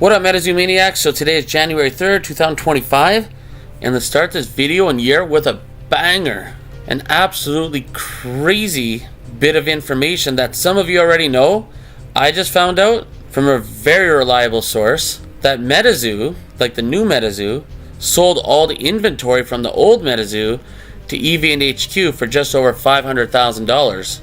What up, MetaZoo Maniacs? So today is January 3rd, 2025, and let's start this video and year with a banger. An absolutely crazy bit of information that some of you already know. I just found out from a very reliable source that MetaZoo, like the new MetaZoo, sold all the inventory from the old MetaZoo to EV and HQ for just over $500,000.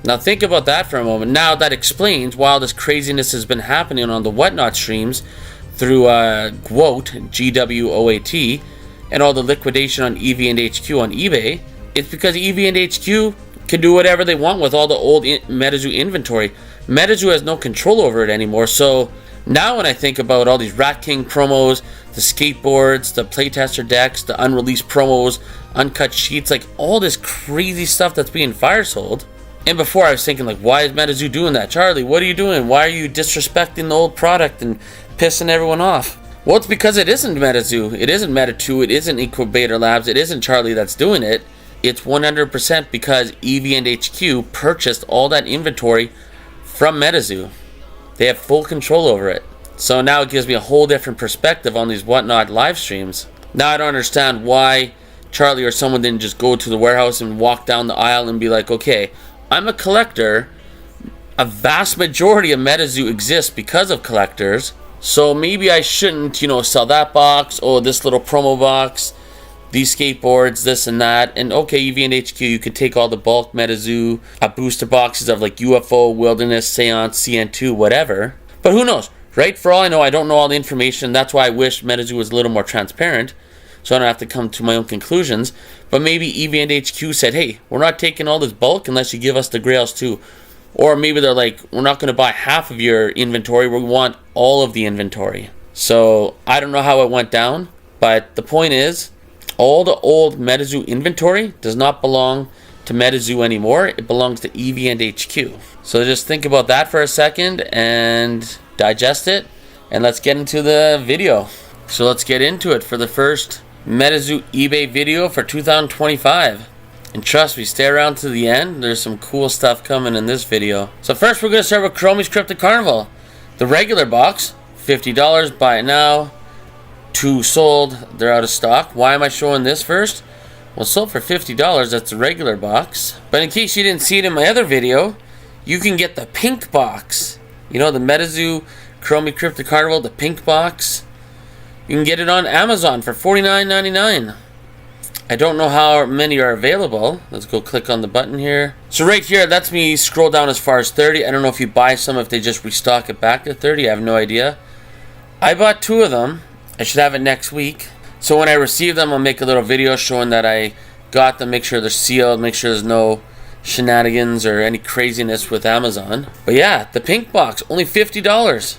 Now think about that for a moment. Now that explains why all this craziness has been happening on the Whatnot streams through GWOAT, G-W-O-A-T, and all the liquidation on EV and HQ on eBay. It's because EV and HQ can do whatever they want with all the old MetaZoo inventory. MetaZoo has no control over it anymore. So now when I think about all these Rat King promos, the skateboards, the playtester decks, the unreleased promos, uncut sheets, like all this crazy stuff that's being fire sold. And before I was thinking, like, why is MetaZoo doing that? Charlie, what are you doing? Why are you disrespecting the old product and pissing everyone off? Well, it's because it isn't MetaZoo. It isn't MetaZoo. It isn't Incubator Labs. It isn't Charlie that's doing it. It's 100% because EV and HQ purchased all that inventory from MetaZoo. They have full control over it. So now it gives me a whole different perspective on these Whatnot live streams. Now I don't understand why Charlie or someone didn't just go to the warehouse and walk down the aisle and be like, okay, I'm a collector. A vast majority of MetaZoo exists because of collectors. So maybe I shouldn't, sell that box, oh, this little promo box, these skateboards, this and that. And okay, EV and HQ, you could take all the bulk MetaZoo booster boxes of like UFO, Wilderness, Seance, CN2, whatever. But who knows, right? For all I know, I don't know all the information. That's why I wish MetaZoo was a little more transparent, so I don't have to come to my own conclusions. But maybe EV and HQ said, hey, we're not taking all this bulk unless you give us the grails too. Or maybe they're like, we're not going to buy half of your inventory, we want all of the inventory. So I don't know how it went down, but the point is, all the old MetaZoo inventory does not belong to MetaZoo anymore. It belongs to EV and HQ. So just think about that for a second and digest it, and let's get into the video. So let's get into it for the first MetaZoo eBay video for 2025. And trust me, stay around to the end. There's some cool stuff coming in this video. So first we're going to start with Chromie's Cryptic Carnival. The regular box, $50, buy it now. 2 sold, they're out of stock. Why am I showing this first? Well, it sold for $50, that's the regular box. But in case you didn't see it in my other video, you can get the pink box. The MetaZoo Chromie Cryptic Carnival, the pink box. You can get it on Amazon for $49.99. I don't know how many are available. Let's go click on the button here. So right here, it lets me scroll down as far as 30. I don't know if you buy some, if they just restock it back to 30. I have no idea. I bought 2 of them. I should have it next week. So when I receive them, I'll make a little video showing that I got them, make sure they're sealed, make sure there's no shenanigans or any craziness with Amazon. But yeah, the pink box, only $50.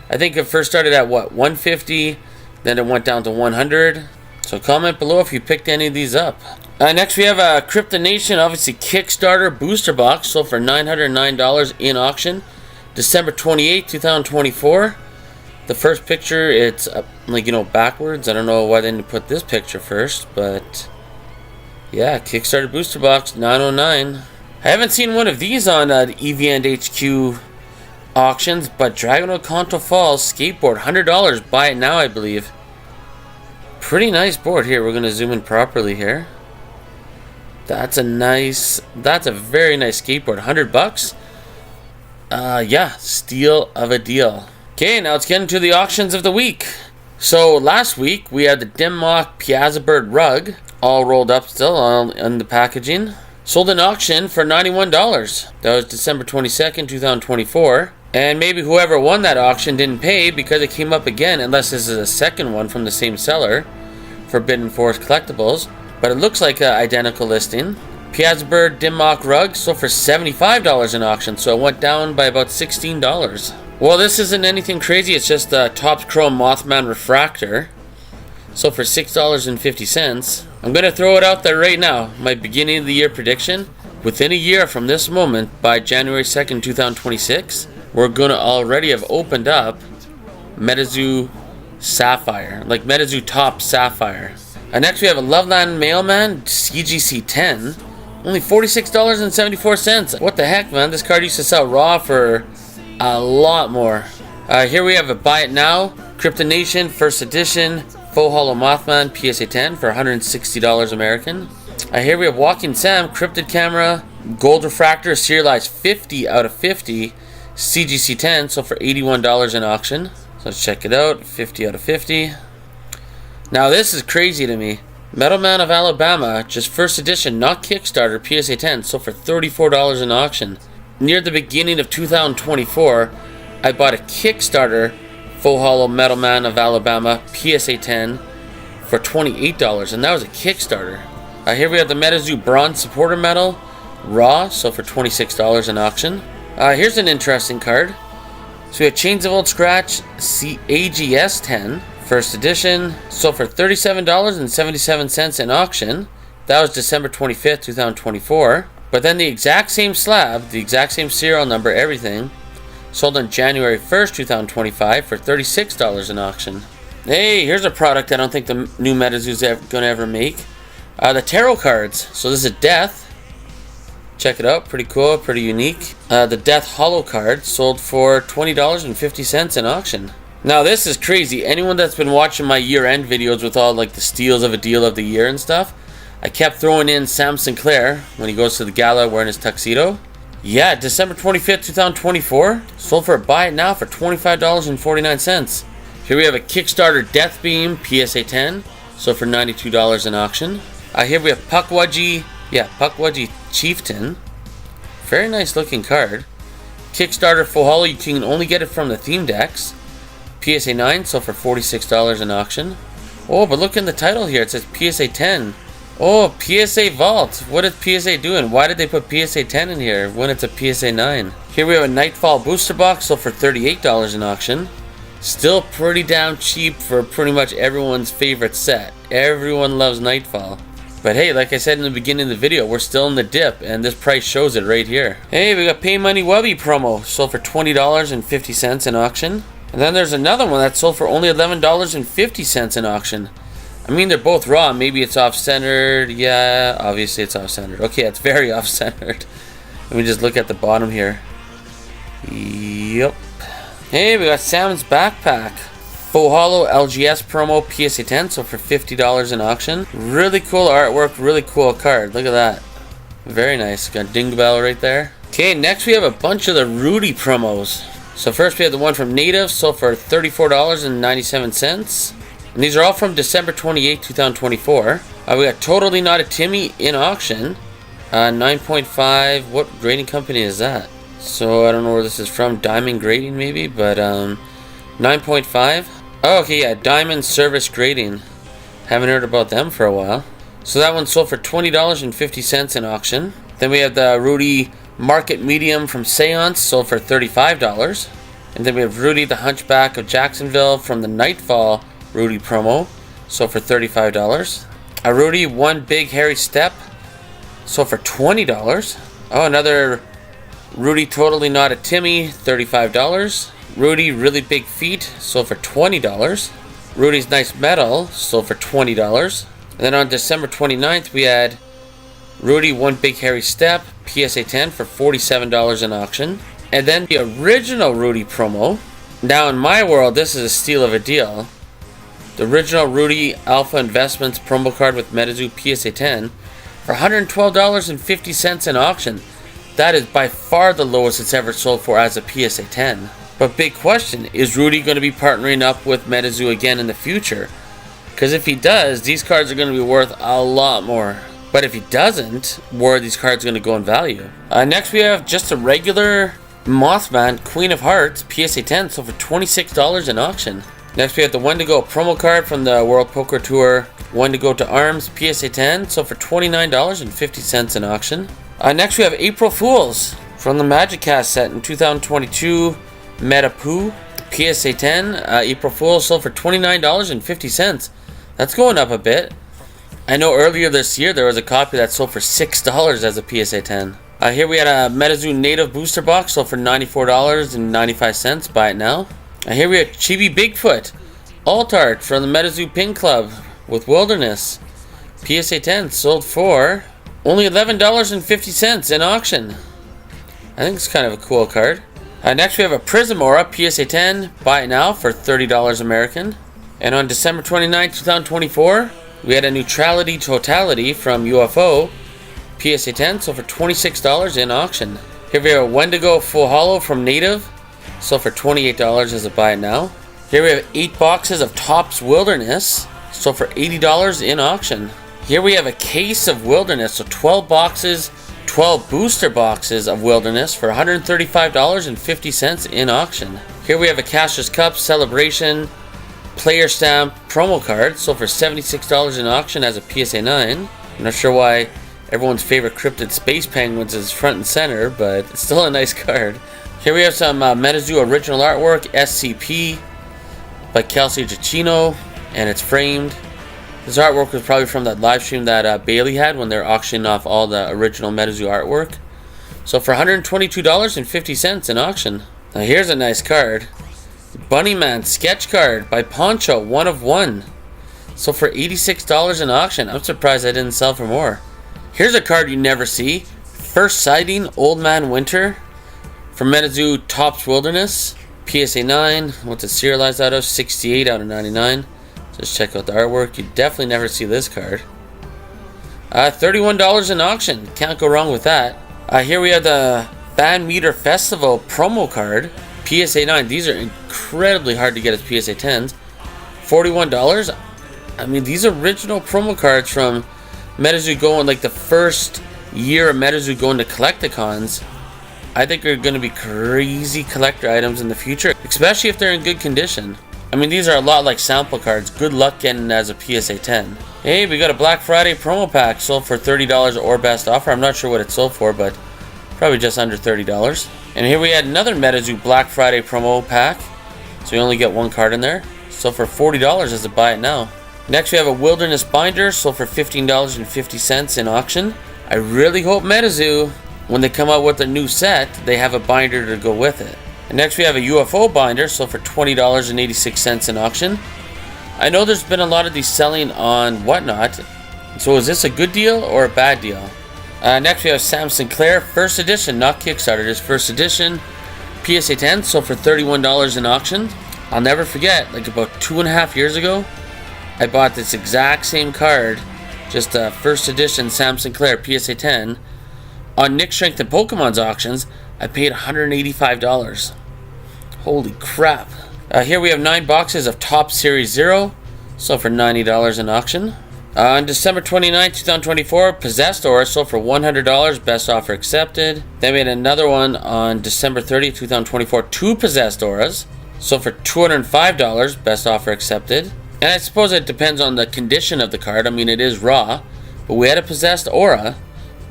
I think it first started at what, $150, then it went down to $100. So comment below if you picked any of these up. Next we have a Crypto Nation, obviously Kickstarter booster box, sold for $909 in auction, December 28, 2024. The first picture, it's backwards. I don't know why they didn't put this picture first, but yeah, Kickstarter booster box, $909. I haven't seen one of these on EV and HQ auctions, but Dragon Canto Falls skateboard, $100, buy it now, I believe. Pretty nice board here. We're gonna zoom in properly here. That's a very nice skateboard. $100. Yeah, steal of a deal. Okay, now let's get into the auctions of the week. So last week we had the Denmark Piazza Bird rug, all rolled up still on the packaging. Sold an auction for $91. That was December 22nd, 2024. And maybe whoever won that auction didn't pay because it came up again, unless this is a second one from the same seller, Forbidden Forest Collectibles. But it looks like an identical listing. Piazza Bird Denmark rug sold for $75 in auction, so it went down by about $16. Well, this isn't anything crazy, it's just a Topps Chrome Mothman refractor. Sold for $6.50. I'm going to throw it out there right now. My beginning of the year prediction. Within a year from this moment, by January 2nd, 2026, we're going to already have opened up MetaZoo Sapphire, like MetaZoo Top Sapphire. And next we have a Loveland Mailman CGC 10, only $46.74. What the heck, man? This card used to sell raw for a lot more. Here we have a buy it now. Crypto Nation first edition Full Hollow Mothman PSA 10 for $160 American. Here we have Walking Sam Cryptid Camera Gold Refractor Serialized 50 out of 50 CGC 10, so for $81 in auction. So let's check it out. 50 out of 50. Now this is crazy to me. Metal Man of Alabama, just first edition, not Kickstarter, PSA 10, so for $34 in auction. Near the beginning of 2024, I bought a Kickstarter Full Hollow Metal Man of Alabama PSA 10 for $28, and that was a Kickstarter. Here we have the MetaZoo Bronze Supporter Medal, raw, so for $26 in auction. Here's an interesting card. So we have Chains of Old Scratch AGS 10, first edition, sold for $37.77 in auction. That was December 25th, 2024. But then the exact same slab, the exact same serial number, everything, sold on January 1st, 2025 for $36 in auction. Hey, here's a product I don't think the new MetaZoo's going to ever make. The tarot cards. So this is Death. Check it out. Pretty cool. Pretty unique. The Death Hollow card sold for $20.50 in auction. Now this is crazy. Anyone that's been watching my year-end videos with all like the steals of a deal of the year and stuff, I kept throwing in Sam Sinclair when he goes to the gala wearing his tuxedo. Yeah, December 25th, 2024. Sold for a buy it now for $25.49. Here we have a Kickstarter Death Beam PSA 10. Sold for $92 in auction. Here we have Pukwudgie Chieftain. Very nice looking card. Kickstarter Full Hollow, you can only get it from the theme decks. PSA 9, sold for $46 in auction. Oh, but look in the title here, it says PSA 10. Oh, PSA Vault. What is PSA doing? Why did they put PSA 10 in here when it's a PSA 9? Here we have a Nightfall booster box, sold for $38 in auction. Still pretty damn cheap for pretty much everyone's favorite set. Everyone loves Nightfall. But hey, like I said in the beginning of the video, we're still in the dip, and this price shows it right here. Hey, we got Pay Money Wubby promo, sold for $20.50 in auction. And then there's another one that sold for only $11.50 in auction. I mean, they're both raw. Maybe it's off-centered. Yeah, obviously it's off-centered. Okay, it's very off-centered. Let me just look at the bottom here. Yep. Hey, we got Sam's Backpack. Full Hollow LGS promo PSA 10, so for $50 in auction. Really cool artwork, really cool card. Look at that. Very nice. Got Ding Bell right there. Okay, next we have a bunch of the Rudy promos. So first we have the one from Native, sold for $34.97. And these are all from December 28, 2024. We got Totally Not a Timmy in auction. 9.5. What grading company is that? So I don't know where this is from. Diamond Grading maybe, but 9.5. Oh, okay, yeah, Diamond Service Grading. Haven't heard about them for a while. So that one sold for $20.50 in auction. Then we have the Rudy Market Medium from Seance, sold for $35. And then we have Rudy the Hunchback of Jacksonville from the Nightfall Rudy promo, sold for $35. A Rudy One Big Hairy Step, sold for $20. Oh, another Rudy Totally Not a Timmy, $35. Rudy Really Big Feet, sold for $20. Rudy's Nice Metal, sold for $20. And then on December 29th, we had Rudy One Big Hairy Step, PSA 10 for $47 in auction. And then the original Rudy promo. Now in my world, this is a steal of a deal. The original Rudy Alpha Investments promo card with MetaZoo PSA 10 for $112.50 in auction. That is by far the lowest it's ever sold for as a PSA 10. But big question, is Rudy going to be partnering up with MetaZoo again in the future? Because if he does, these cards are going to be worth a lot more. But if he doesn't, where are these cards going to go in value? Next we have just a regular Mothman Queen of Hearts PSA 10 sold for $26 in auction. Next we have the Wendigo promo card from the World Poker Tour Wendigo to Arms PSA 10 sold for $29.50 in auction. Next we have April Fools from the Magic Cast set in 2022 MetaZoo PSA 10 April Fools sold for $29.50. That's going up a bit. I know earlier this year there was a copy that sold for $6 as a PSA 10. Here we had a MetaZoo Native Booster Box sold for $94.95. Buy it now. Here we have Chibi Bigfoot Alt Art from the MetaZoo Pin Club with Wilderness PSA 10 sold for only $11.50 in auction. I think it's kind of a cool card. Next we have a Prism Aura PSA 10. Buy it now for $30 American. And on December 29, 2024, we had a Neutrality Totality from UFO PSA 10, sold for $26 in auction. Here we have a Wendigo Full Hollow from Native, sold for $28 as a buy it now. Here we have 8 boxes of Topps Wilderness, sold for $80 in auction. Here we have a case of Wilderness, so 12 boxes, 12 booster boxes of Wilderness for $135.50 in auction. Here we have a Cashier's Cup Celebration Player Stamp promo card, sold for $76 in auction as a PSA 9. I'm not sure why everyone's favorite cryptid Space Penguins is front and center, but it's still a nice card. Here we have some MetaZoo original artwork, SCP by Kelsey Giacchino, and it's framed. This artwork was probably from that live stream that Bailey had when they're auctioning off all the original MetaZoo artwork. So for $122.50 in auction. Now here's a nice card. Bunnyman sketch card by Poncho, 1 of 1. So for $86 in auction. I'm surprised I didn't sell for more. Here's a card you never see. First Sighting, Old Man Winter from MetaZoo Topps Wilderness. PSA 9. What's it serialized out of? 68 out of 99. Just check out the artwork. You definitely never see this card. $31 in auction. Can't go wrong with that. Here we have the Fan Meter Festival promo card. PSA 9. These are incredibly hard to get as PSA 10s. $41. I mean, these original promo cards from MetaZoo going, like the first year of MetaZoo going to Collecticons, I think are going to be crazy collector items in the future, especially if they're in good condition. I mean, these are a lot like sample cards. Good luck getting it as a PSA 10. Hey, we got a Black Friday promo pack sold for $30 or best offer. I'm not sure what it sold for, but probably just under $30. And here we had another MetaZoo Black Friday promo pack. So you only get one card in there. Sold for $40 as a buy it now. Next we have a Wilderness binder sold for $15.50 in auction. I really hope MetaZoo, when they come out with a new set, they have a binder to go with it. And next we have a UFO binder sold for $20.86 in auction. I know there's been a lot of these selling on Whatnot. So is this a good deal or a bad deal? Next we have Sam Sinclair first edition, not Kickstarter, just first edition. PSA 10 sold for $31 in auction. I'll never forget, like about 2.5 years ago, I bought this exact same card, just first edition Sam Sinclair PSA 10, on Nick Strength and Pokemon's auctions. I paid $185. Holy crap. Here we have 9 boxes of Top Series 0, sold for $90 in auction. On December 29, 2024, Possessed Aura sold for $100, best offer accepted. Then we had another one on December 30, 2024, 2 Possessed Auras, sold for $205, best offer accepted. And I suppose it depends on the condition of the card. I mean, it is raw, but we had a Possessed Aura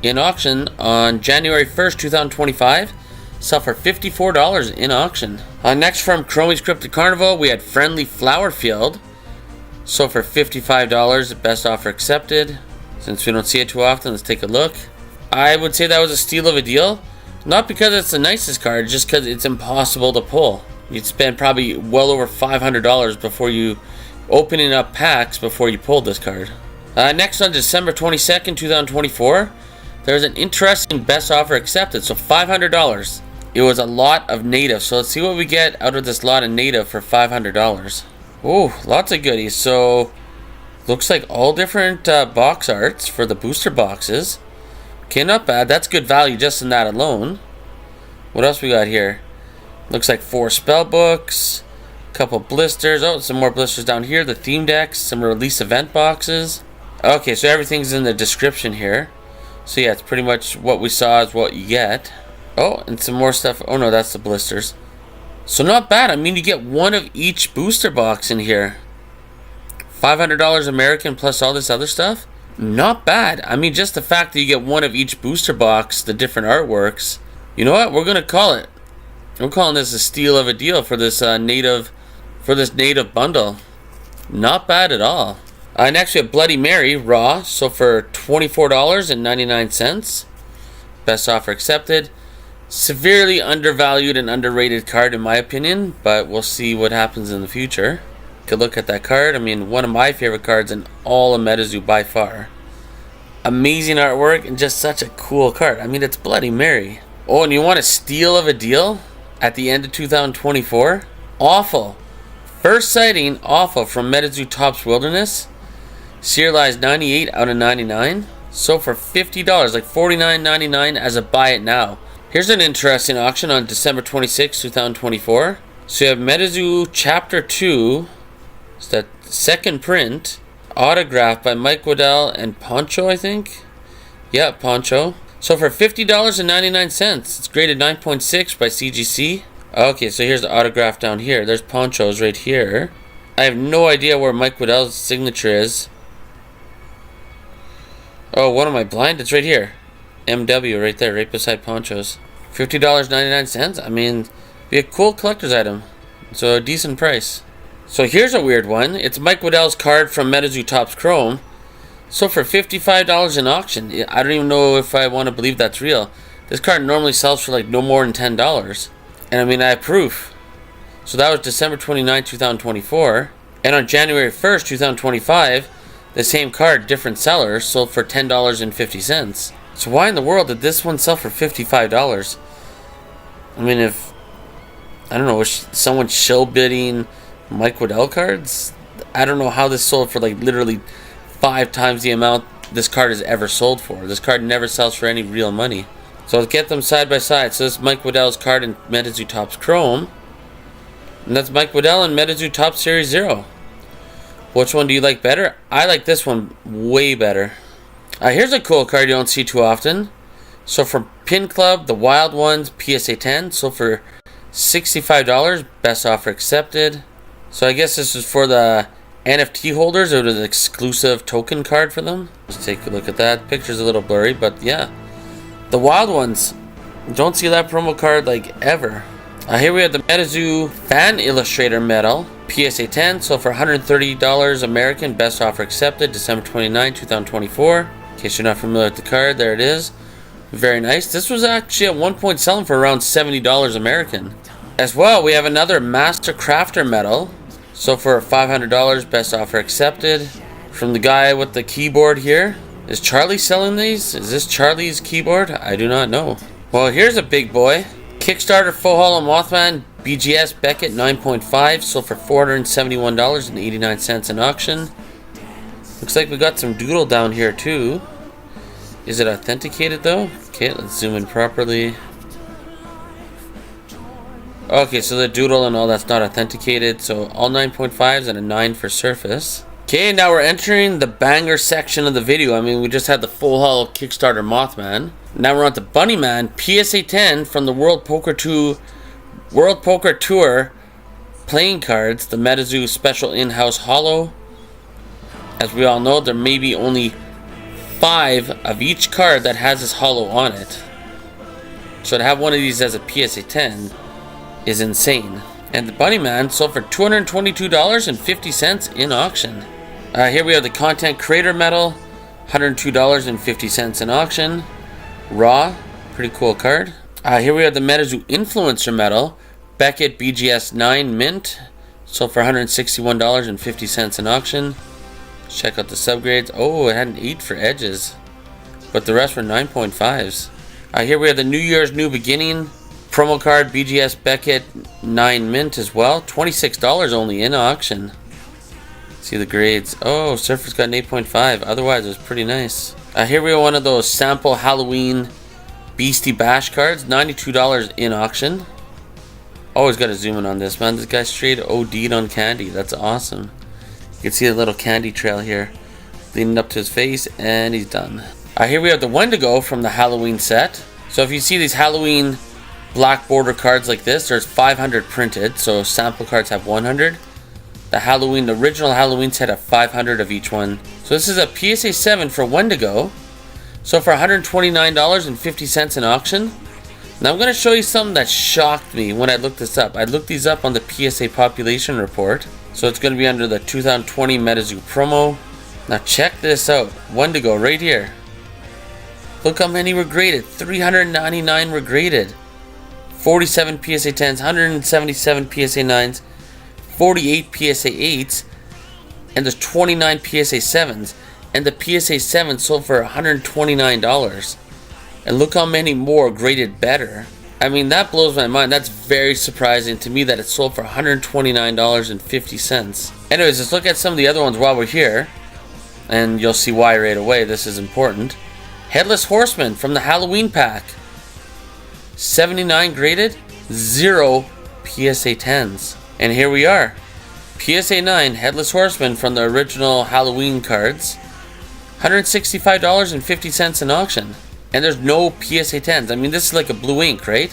in auction on January 1st, 2025, sold for $54 in auction. Next from Chromie's Cryptid Carnival, we had Friendly Flower Field, sold for $55, best offer accepted. Since we don't see it too often, let's take a look. I would say that was a steal of a deal. Not because it's the nicest card, just because it's impossible to pull. You'd spend probably well over $500 before you opening up packs before you pulled this card. Next on December 22nd, 2024, there's an interesting best offer accepted, so $500. It was a lot of native, so let's see what we get out of this lot of native for $500. Oh, lots of goodies. So looks like all different box arts for the booster boxes. Okay, not bad. That's good value just in that alone. What else we got here? Looks like 4 spell books, a couple blisters. Oh, some more blisters down here. The theme decks, some release event boxes. Okay, so everything's in the description here. So yeah, it's pretty much what we saw is what you get. Oh, and some more stuff. Oh no, that's the blisters. So not bad. I mean, you get one of each booster box in here. $500 American plus all this other stuff. Not bad. I mean, just the fact that you get one of each booster box, the different artworks. You know what? We're gonna call it. I'm calling this a steal of a deal for this native bundle. Not bad at all. Next we have Bloody Mary raw, so for $24.99. Best offer accepted. Severely undervalued and underrated card in my opinion, but we'll see what happens in the future. Good look at that card. I mean, one of my favorite cards in all of MetaZoo by far. Amazing artwork and just such a cool card. I mean, it's Bloody Mary. Oh, and you want a steal of a deal? at the end of 2024. Awful. First sighting, awful, from MetaZoo Topps Wilderness. Serialized 98 out of 99. So for $50, like $49.99 as a buy it now. Here's an interesting auction on December 26, 2024. So you have MetaZoo Chapter 2. It's that second print. Autographed by Mike Waddell and Poncho, I think. Yeah, Poncho. So for $50.99, it's graded 9.6 by CGC. Okay, so here's the autograph down here. There's Poncho's right here. I have no idea where Mike Waddell's signature is. Oh, what am I blind? It's right here. MW right there, right beside Poncho's. $50.99. I mean, be a cool collector's item. So a decent price. So here's a weird one. It's Mike Waddell's card from MetaZoo Topps Chrome. So for $55 in auction. I don't even know if I want to believe that's real. This card normally sells for like no more than $10. And I mean, I have proof. So that was December 29, 2024. And on January 1st, 2025, the same card, different seller, sold for $10.50. So why in the world did this one sell for $55? I mean, if, I don't know, was someone shill bidding Mike Waddell cards? I don't know how this sold for like literally 5 times the amount this card is ever sold for. This card never sells for any real money. So let's get them side by side. So this is Mike Waddell's card in MetaZoo Topps Chrome. And that's Mike Waddell in MetaZoo Topps Series 0. Which one do you like better? I like this one way better. Here's a cool card you don't see too often. So from Pin Club, the Wild Ones, PSA 10. So for $65, best offer accepted. So I guess this is for the NFT holders, or the exclusive token card for them. Let's take a look at that. Picture's a little blurry, but yeah. The Wild Ones. Don't see that promo card like ever. Here we have the MetaZoo Fan Illustrator Medal. PSA 10, so for $130 American, best offer accepted, December 29, 2024. In case you're not familiar with the card, there it is. Very nice. This was actually at one point selling for around $70 American. As well, we have another Master Crafter Medal. So for $500, best offer accepted. From the guy with the keyboard here. Is Charlie selling these? Is this Charlie's keyboard? I do not know. Well, here's a big boy. Kickstarter Full Hollow Mothman BGS Beckett 9.5, sold for $471.89 in auction. Looks like we got some doodle down here too. Is it authenticated though? Okay, let's zoom in properly. Okay, so the doodle and all that's not authenticated, so all 9.5s and a 9 for surface. Okay, now we're entering the banger section of the video. I mean, we just had the Full Hollow Kickstarter Mothman. Now we're on to Bunnyman PSA 10 from the World Poker Tour playing cards, the MetaZoo Special In-House Hollow. As we all know, there may be only 5 of each card that has this hollow on it. So to have one of these as a PSA 10 is insane. And the Bunnyman sold for $222.50 in auction. Here we have the Content Creator Medal, $102.50 in auction. Raw, pretty cool card. Here we have the MetaZoo Influencer Medal, Beckett BGS 9 Mint, sold for $161.50 in auction. Check out the subgrades. Oh, it had an 8 for edges, but the rest were 9.5s. Here we have the New Year's New Beginning promo card, BGS Beckett 9 Mint as well, $26 only in auction. See the grades. Oh, Surfer's got an 8.5. Otherwise, it was pretty nice. Here we have one of those sample Halloween Beastie Bash cards, $92 in auction. Always got to zoom in on this, man. This guy straight OD'd on candy. That's awesome. You can see a little candy trail here leading up to his face, and he's done. Here we have the Wendigo from the Halloween set. So if you see these Halloween black border cards like this, there's 500 printed, so sample cards have 100. The original Halloween set have 500 of each one. So this is a PSA 7 for Wendigo. So for $129.50 in auction. Now I'm going to show you something that shocked me when I looked this up. I looked these up on the PSA population report. So it's going to be under the 2020 MetaZoo promo. Now check this out. Wendigo right here. Look how many were graded. 399 were graded. 47 PSA 10s, 177 PSA 9s, 48 PSA 8s, and there's 29 PSA 7s. And the PSA 7 sold for $129. And look how many more graded better. I mean, that blows my mind. That's very surprising to me that it sold for $129.50. Anyways, let's look at some of the other ones while we're here, and you'll see why right away. This is important. Headless Horseman from the Halloween pack. 79 graded, 0 PSA 10s. And here we are. PSA 9 Headless Horseman from the original Halloween cards. $165.50 in auction. And there's no PSA 10s. I mean, this is like a blue ink, right?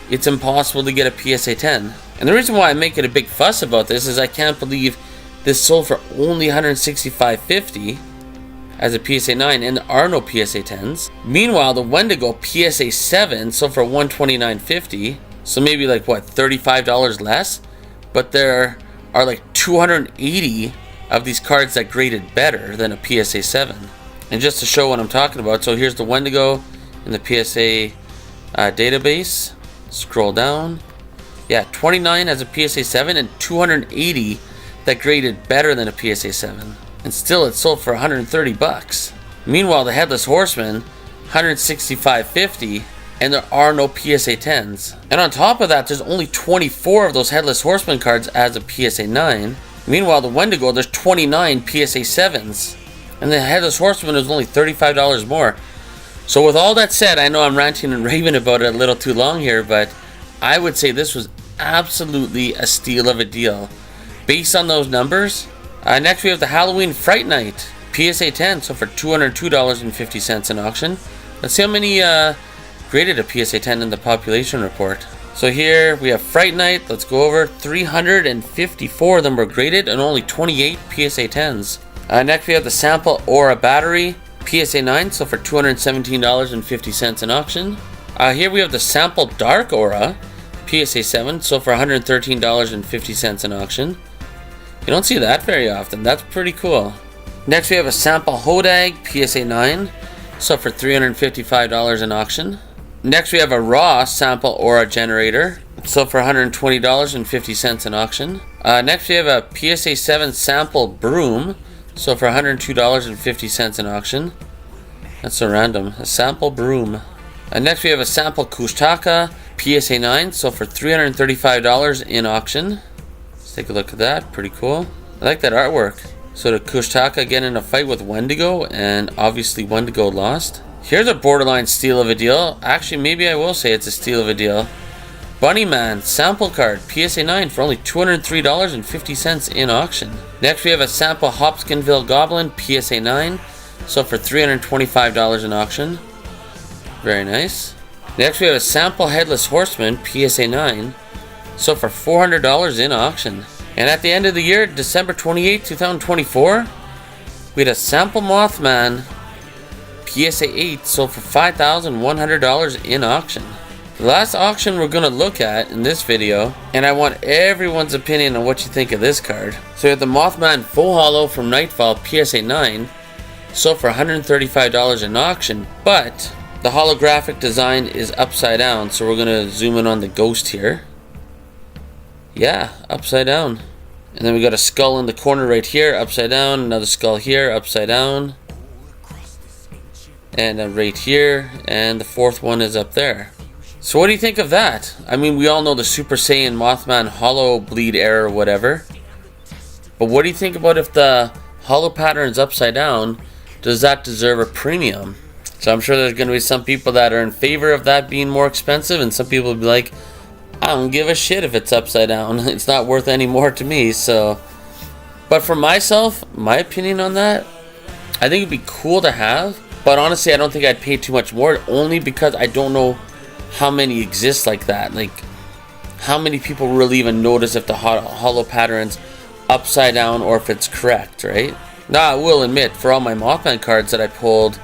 It's impossible to get a PSA 10. And the reason why I make it a big fuss about this is I can't believe this sold for only $165.50 as a PSA 9, and there are no PSA 10s. Meanwhile, the Wendigo PSA 7 sold for $129.50, so maybe like what, $35 less? But there are like 280 of these cards that graded better than a PSA 7. And just to show what I'm talking about, so here's the Wendigo in the PSA database. Scroll down. Yeah, 29 as a PSA 7 and 280 that graded better than a PSA 7. And still it sold for $130. Meanwhile, the Headless Horseman, $165.50, and there are no PSA 10s. And on top of that, there's only 24 of those Headless Horseman cards as a PSA 9. Meanwhile, the Wendigo, there's 29 PSA 7s. And the Headless Horseman is only $35 more. So with all that said, I know I'm ranting and raving about it a little too long here, but I would say this was absolutely a steal of a deal. Based on those numbers, next we have the Halloween Fright Night PSA 10, so for $202.50 in auction. Let's see how many graded a PSA 10 in the population report. So here we have Fright Night. Let's go over. 354 of them were graded and only 28 PSA 10s. Next we have the Sample Aura Battery PSA 9, so for $217.50 in auction. Here we have the Sample Dark Aura PSA 7, so for $113.50 in auction. You don't see that very often. That's pretty cool. Next we have a Sample Hodag PSA 9, so for $355 in auction. Next we have a Raw Sample Aura Generator, so for $120.50 in auction. Next we have a PSA 7 Sample Broom, so for $102.50 in auction. That's so random. A Sample Broom. Next we have a Sample Kushtaka PSA 9, so for $335 in auction. Let's take a look at that. Pretty cool. I like that artwork. So the Kushtaka get in a fight with Wendigo, and obviously Wendigo lost. Here's a borderline steal of a deal. Actually, maybe I will say it's a steal of a deal. Bunnyman Sample Card PSA 9 for only $203.50 in auction. Next we have a Sample Hopkinsville Goblin PSA 9, so for $325 in auction. Very nice. Next we have a Sample Headless Horseman PSA 9, so for $400 in auction. And at the end of the year, December 28, 2024, we had a Sample Mothman PSA 8, sold for $5,100 in auction. The last auction we're going to look at in this video, and I want everyone's opinion on what you think of this card. So we have the Mothman Full Hollow from Nightfall PSA 9, sold for $135 in auction, but the holographic design is upside down, so we're going to zoom in on the ghost here. Yeah, upside down. And then we got a skull in the corner right here, upside down, another skull here, upside down. And right here, and the fourth one is up there. So what do you think of that? I mean, we all know the Super Saiyan Mothman Hollow Bleed error or whatever. But what do you think about if the hollow pattern's upside down? Does that deserve a premium? So I'm sure there's going to be some people that are in favor of that being more expensive, and some people will be like, I don't give a shit if it's upside down. It's not worth any more to me. So, but for myself, my opinion on that, I think it'd be cool to have. But honestly, I don't think I'd pay too much more, only because I don't know how many exist like that. Like, how many people really even notice if the hollow pattern's upside down or if it's correct, right? Now, I will admit, for all my Mothman cards that I pulled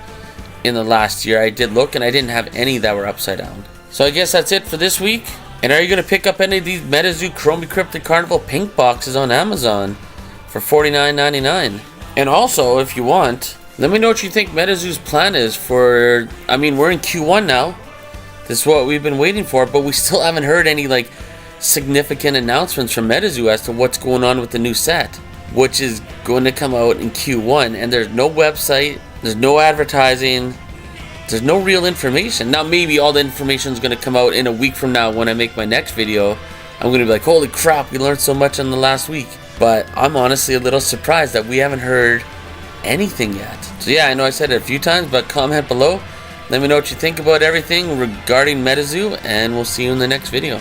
in the last year, I did look and I didn't have any that were upside down. So I guess that's it for this week. And are you going to pick up any of these MetaZoo Chrome Cryptid Carnival pink boxes on Amazon for $49.99? And also, if you want, let me know what you think MetaZoo's plan is for, I mean, we're in Q1 now. This is what we've been waiting for, but we still haven't heard any, like, significant announcements from MetaZoo as to what's going on with the new set, which is going to come out in Q1. And there's no website, there's no advertising, There's no real information. Now maybe all the information is going to come out in a week from now when I make my next video. I'm going to be like, holy crap, we learned so much in the last week. But I'm honestly a little surprised that we haven't heard anything yet. So yeah, I know I said it a few times, but comment below. Let me know what you think about everything regarding MetaZoo, and we'll see you in the next video.